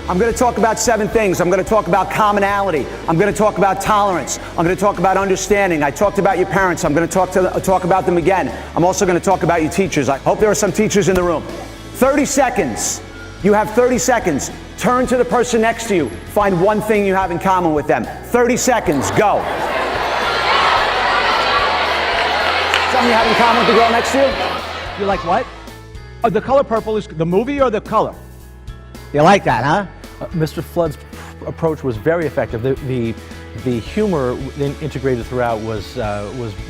I'm going to talk about 7 things. I'm going to talk about commonality. I'm going to talk about tolerance. I'm going to talk about understanding. I talked about your parents. I'm going to talk about them again. I'm also going to talk about your teachers. I hope there are some teachers in the room. 30 seconds. You have 30 seconds. Turn to the person next to you. Find one thing you have in common with them. 30 seconds. Go. Something you have in common with the girl next to you? You like what? Oh, the color purple is the movie or the color? You like that, huh? Mr. Flood's approach was very effective. The humor integrated throughout was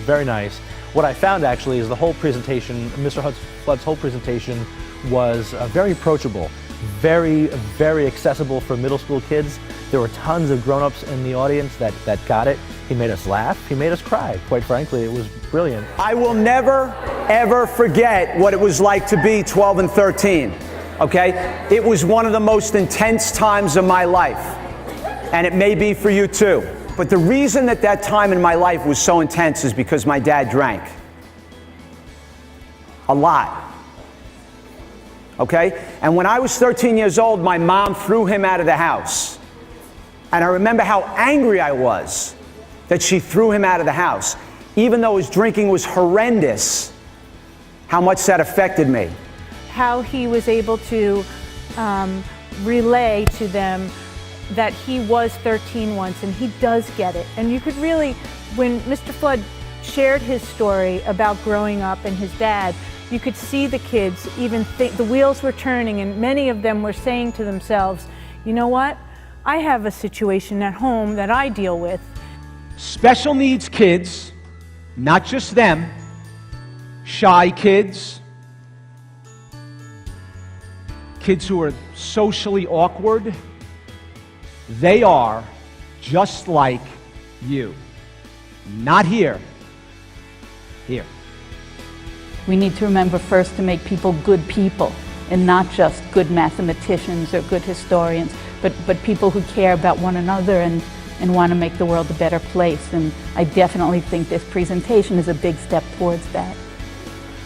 very nice. What I found actually is the whole presentation, Mr. Flood's whole presentation was very approachable, very accessible for middle school kids. There were tons of grown-ups in the audience that got it. He made us laugh, he made us cry. Quite frankly, it was brilliant. I will never, ever forget what it was like to be 12 and 13. Okay? It was one of the most intense times of my life. And it may be for you too. But the reason that time in my life was so intense is because my dad drank. A lot. Okay? And when I was 13 years old, my mom threw him out of the house. And I remember how angry I was that she threw him out of the house. Even though his drinking was horrendous, how much that affected me. How he was able to relay to them that he was 13 once and he does get it. And you could really, when Mr. Flood shared his story about growing up and his dad, you could see the kids even think, the wheels were turning, and many of them were saying to themselves, you know what? I have a situation at home that I deal with. Special needs kids, not just them, shy kids, kids who are socially awkward, they are just like you. Not here, here. We need to remember first to make people good people, and not just good mathematicians or good historians, but people who care about one another and want to make the world a better place. And I definitely think this presentation is a big step towards that.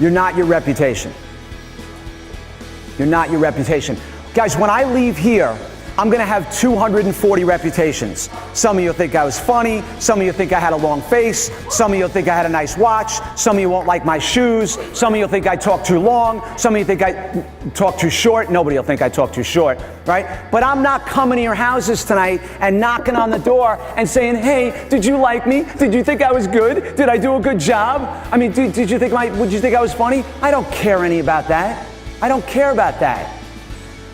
You're not your reputation. You're not your reputation. Guys, when I leave here, I'm going to have 240 reputations. Some of you think I was funny. Some of you think I had a long face. Some of you think I had a nice watch. Some of you won't like my shoes. Some of you think I talk too long. Some of you think I talk too short. Nobody will think I talk too short, right? But I'm not coming to your houses tonight and knocking on the door and saying, hey, did you like me? Did you think I was good? Did I do a good job? I mean, would you think I was funny? I don't care any about that. I don't care about that,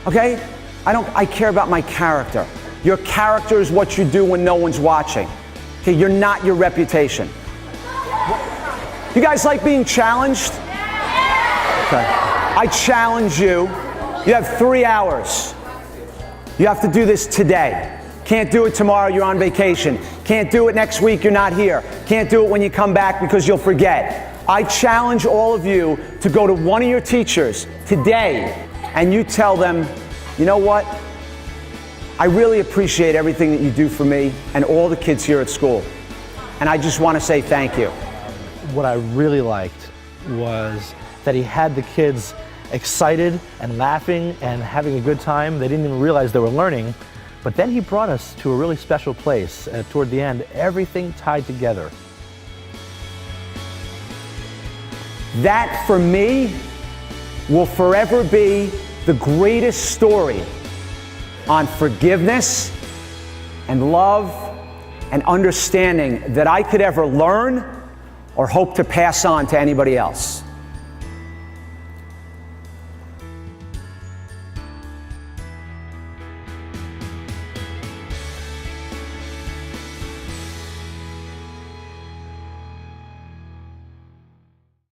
okay? I care about my character. Your character is what you do when no one's watching. Okay, you're not your reputation. You guys like being challenged? Okay. I challenge you. You have 3 hours. You have to do this today. Can't do it tomorrow, you're on vacation. Can't do it next week, you're not here. Can't do it when you come back because you'll forget. I challenge all of you to go to one of your teachers today and you tell them, you know what? I really appreciate everything that you do for me and all the kids here at school. And I just want to say thank you. What I really liked was that he had the kids excited and laughing and having a good time. They didn't even realize they were learning. But then he brought us to a really special place. Toward the end, everything tied together. That, for me, will forever be the greatest story on forgiveness and love and understanding that I could ever learn or hope to pass on to anybody else.